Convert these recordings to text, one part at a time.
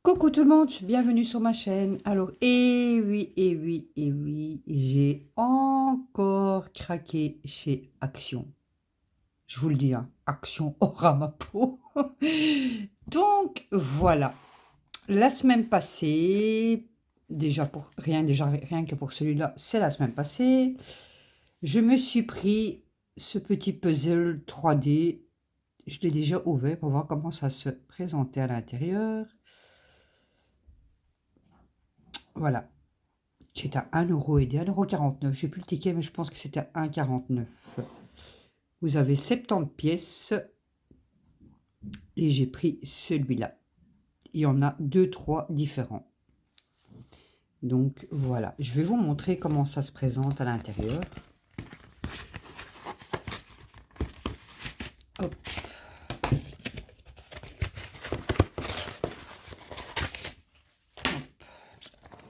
Coucou tout le monde, bienvenue sur ma chaîne. Alors, oui, j'ai encore craqué chez Action. Je vous le dis, hein, Action aura ma peau. Donc, voilà. La semaine passée, rien que pour celui-là, c'est la semaine passée, je me suis pris ce petit puzzle 3D. Je l'ai déjà ouvert pour voir comment ça se présentait à l'intérieur. Voilà. C'était à 1 € et 1,49 €. J'ai plus le ticket, mais je pense que c'était à 1,49 €. Vous avez 70 pièces. Et j'ai pris celui-là. Il y en a 2-3 différents. Donc voilà. Je vais vous montrer comment ça se présente à l'intérieur. Hop.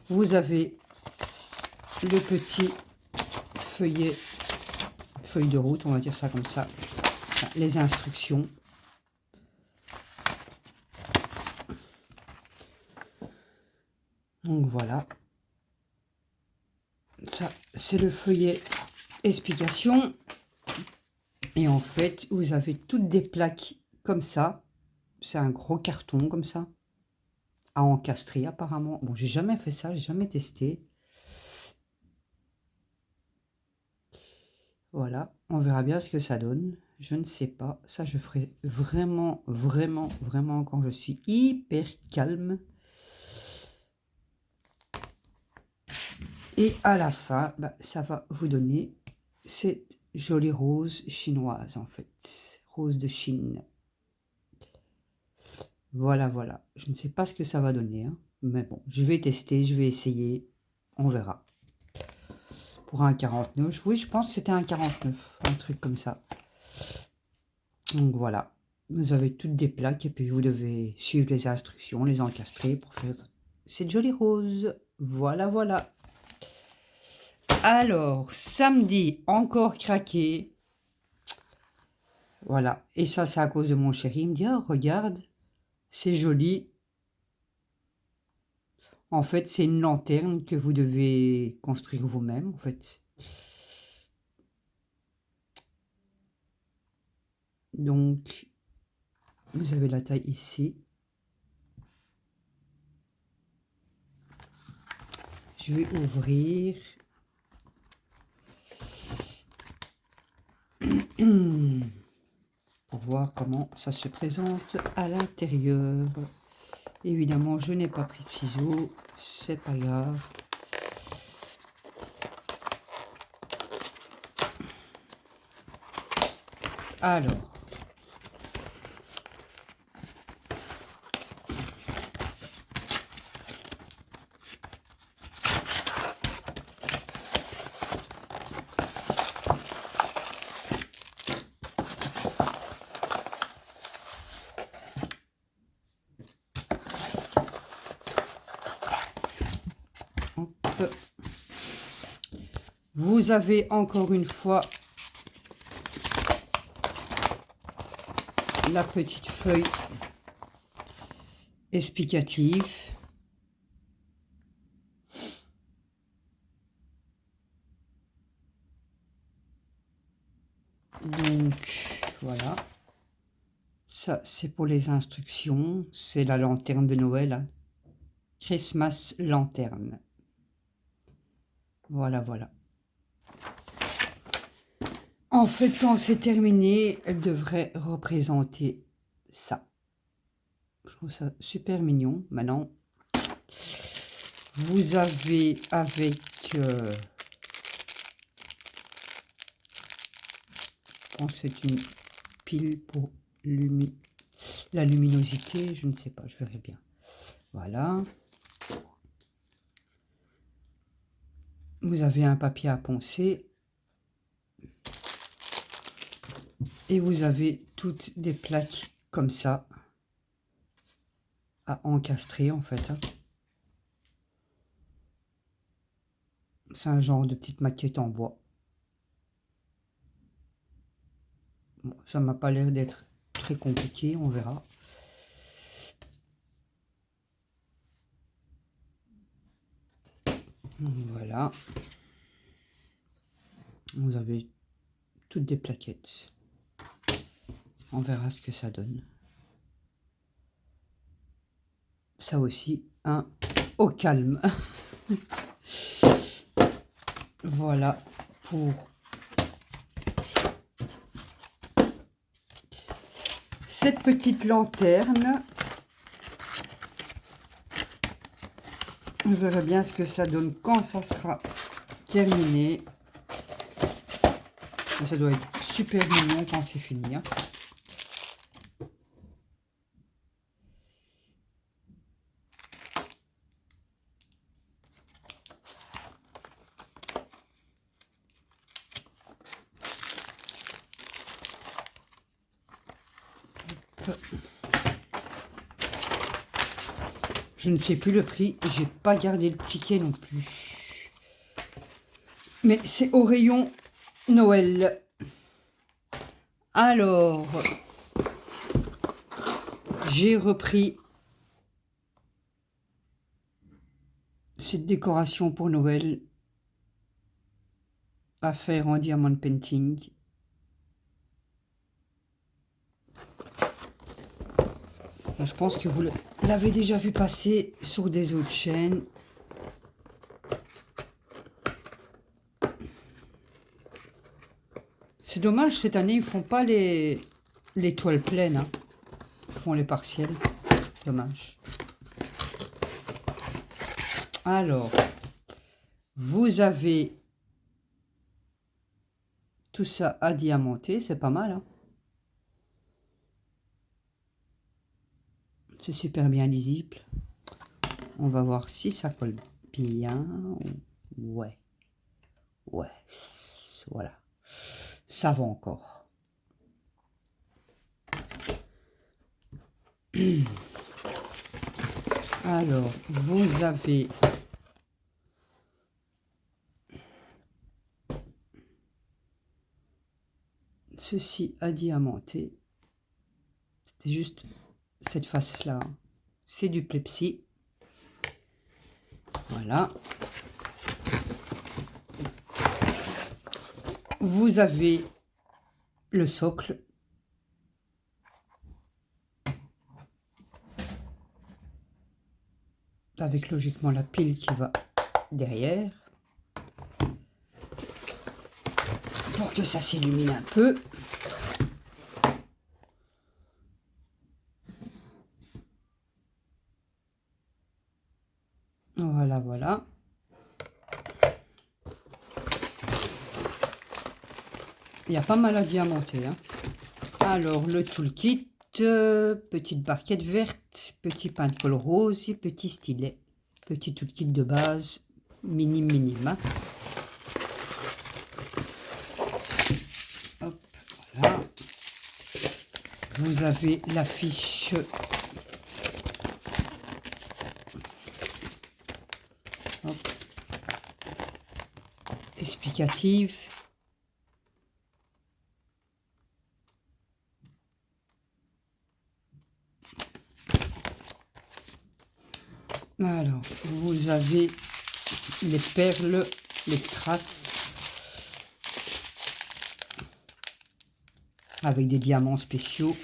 Vous avez le petit feuille de route, on va dire ça comme ça. Les instructions. Donc voilà. Ça, c'est le feuillet explication. Et en fait, vous avez toutes des plaques comme ça. C'est un gros carton comme ça. À encastrer apparemment. Bon, j'ai jamais fait ça, j'ai jamais testé. Voilà, on verra bien ce que ça donne. Je ne sais pas. Ça, je ferai vraiment quand je suis hyper calme. Et à la fin, ça va vous donner cette jolie rose chinoise, en fait. Rose de Chine. Voilà, voilà. Je ne sais pas ce que ça va donner, hein. Mais bon, je vais tester, je vais essayer. On verra. Pour un 49, oui, je pense que c'était un 49, un truc comme ça. Donc voilà, vous avez toutes des plaques et puis vous devez suivre les instructions, les encastrer pour faire cette jolie rose. Voilà, voilà. Alors, samedi, encore craqué. Voilà, et ça c'est à cause de mon chéri. Il me dit, oh, regarde, c'est joli. En fait, c'est une lanterne que vous devez construire vous-même, en fait. Donc, vous avez la taille ici. Je vais ouvrir. Pour voir comment ça se présente à l'intérieur. Évidemment, je n'ai pas pris de ciseaux, c'est pas grave. Alors, hop. Vous avez encore une fois la petite feuille explicative. Donc, voilà. Ça, c'est pour les instructions. C'est la lanterne de Noël, hein. Christmas lanterne. Voilà, voilà. En fait, quand c'est terminé, elle devrait représenter ça. Je trouve ça super mignon. Maintenant, vous avez avec... je pense que c'est une pile pour la luminosité. Je ne sais pas, je verrai bien. Voilà. Vous avez un papier à poncer. Et vous avez toutes des plaques comme ça à encastrer en fait, hein. C'est un genre de petite maquette en bois. Bon, ça m'a pas l'air d'être très compliqué, on verra. Voilà. Vous avez toutes des plaquettes. On verra ce que ça donne. Ça aussi, un au calme. Voilà pour cette petite lanterne. On verra bien ce que ça donne quand ça sera terminé. Ça doit être super mignon quand c'est fini. Hein. Je ne sais plus le prix, j'ai pas gardé le ticket non plus. Mais c'est au rayon Noël. Alors, j'ai repris cette décoration pour Noël à faire en diamond painting. Je pense que vous l'avez déjà vu passer sur des autres chaînes. C'est dommage, cette année, ils font pas les toiles pleines. Hein. Ils font les partiels. Dommage. Alors, vous avez tout ça à diamanter. C'est pas mal. Hein. C'est super bien lisible. On va voir si ça colle bien. Ouais. Ouais. Voilà. Ça va encore. Alors, vous avez ceci à diamanter. C'était juste cette face-là. C'est du Plepsi. Voilà. Vous avez le socle. Avec logiquement la pile qui va derrière. Pour que ça s'illumine un peu. Voilà, voilà. Il y a pas mal à diamanter. Hein. Alors, le toolkit, petite barquette verte, petit pain de colle rose et petit stylet. Petit toolkit de base, minime. Hein. Hop, voilà. Vous avez la fiche explicative. Alors, vous avez les perles, les strass, avec des diamants spéciaux.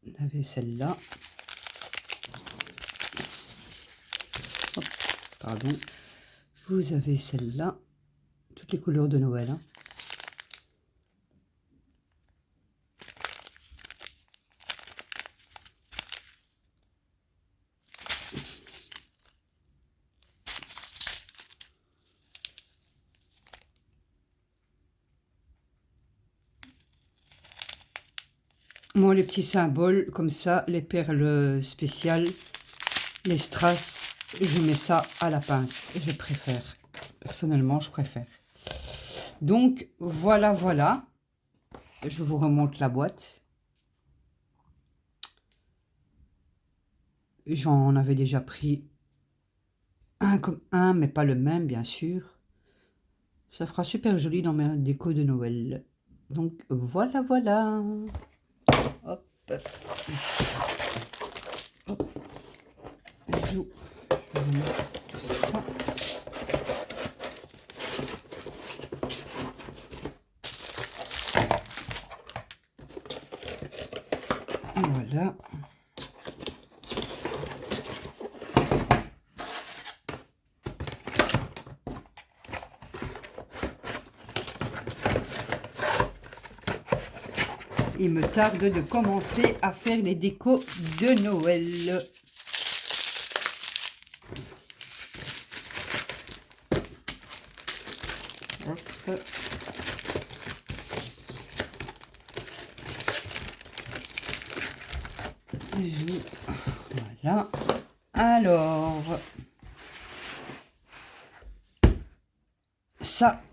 Vous avez celle-là. Pardon. Vous avez celle-là. Toutes les couleurs de Noël. Hein. Moi, les petits symboles, comme ça, les perles spéciales, les strass, je mets ça à la pince. Je préfère. Personnellement, je préfère. Donc, voilà, voilà. Je vous remonte la boîte. J'en avais déjà pris un comme un, mais pas le même, bien sûr. Ça fera super joli dans ma déco de Noël. Donc, voilà, voilà. Hop. Hop. bijoux. Je vais mettre tout ça. Voilà. Il me tarde de commencer à faire les décos de Noël. Hop. Voilà. Alors, ça,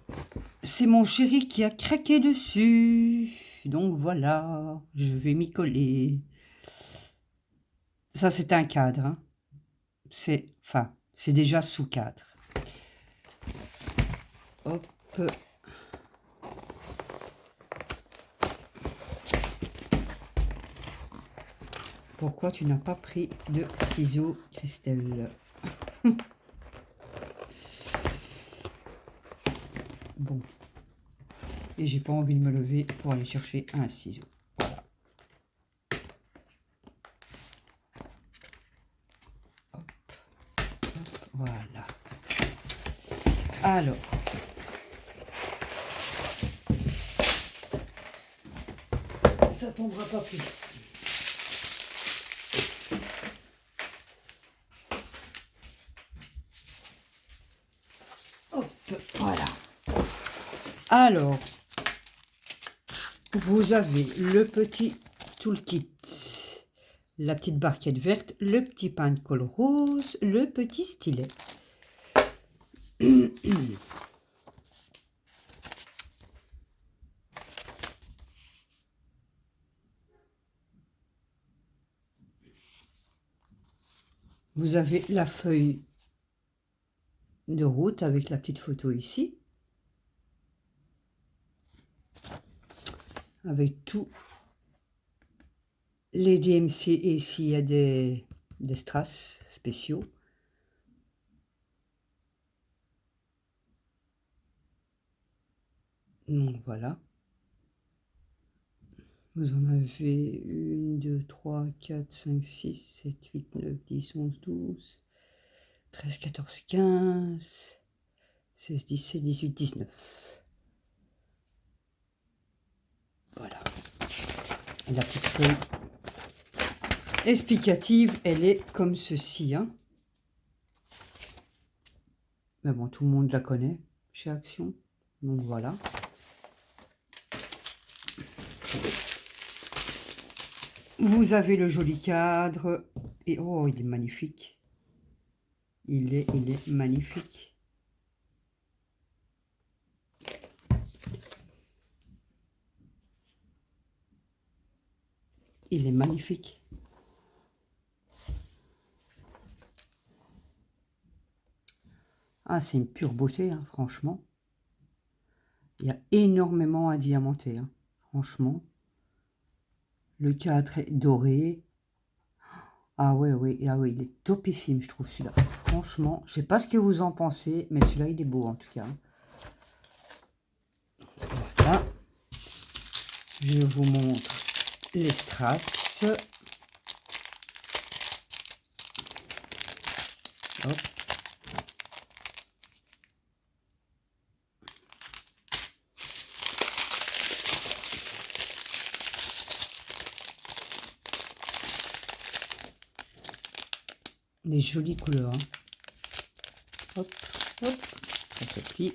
c'est mon chéri qui a craqué dessus. Donc voilà, je vais m'y coller. Ça, c'est un cadre. Hein. C'est déjà sous cadre. Hop. Pourquoi tu n'as pas pris de ciseaux, Christelle? Bon. Et j'ai pas envie de me lever pour aller chercher un ciseau. Voilà. Hop. Hop. Voilà. Alors. Ça tombera pas plus. Hop, voilà. Alors, vous avez le petit toolkit, la petite barquette verte, le petit pain de colle rose, le petit stylet. Vous avez la feuille de route avec la petite photo ici. Avec tous les DMC et s'il y a des strass spéciaux. Donc voilà. Vous en avez 1, 2, 3, 4, 5, 6, 7, 8, 9, 10, 11, 12, 13, 14, 15, 16, 17, 18, 19. Voilà. Et la petite feuille explicative, elle est comme ceci. Hein. Mais bon, tout le monde la connaît chez Action. Donc voilà. Vous avez le joli cadre. Et oh, il est magnifique. Il est magnifique. Il est magnifique. Ah, c'est une pure beauté, hein, franchement. Il y a énormément à diamanter, hein, franchement. Le cadre est doré. Ah ouais, il est topissime, je trouve, celui-là. Franchement, je sais pas ce que vous en pensez, mais celui-là, il est beau, en tout cas. Voilà. Je vous montre les strass. Hop. Des jolies couleurs. Hein. Hop, hop, ça se plie.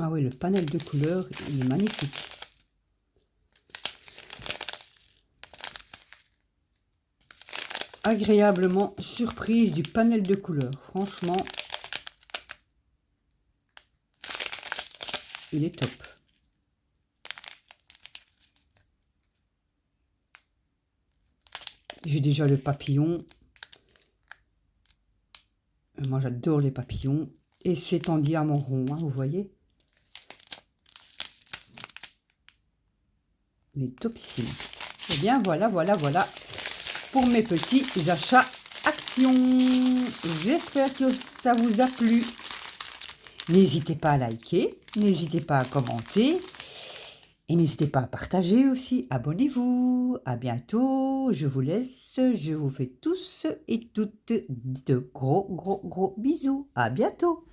Ah oui, le panel de couleurs, il est magnifique. Agréablement surprise du panel de couleurs. Franchement, il est top. J'ai déjà le papillon. Moi, j'adore les papillons. Et c'est en diamant rond, hein, vous voyez. Il est topissime. Eh bien, voilà pour mes petits achats Action. J'espère que ça vous a plu. N'hésitez pas à liker, n'hésitez pas à commenter et n'hésitez pas à partager aussi. Abonnez-vous. À bientôt. Je vous laisse. Je vous fais tous et toutes de gros bisous. À bientôt.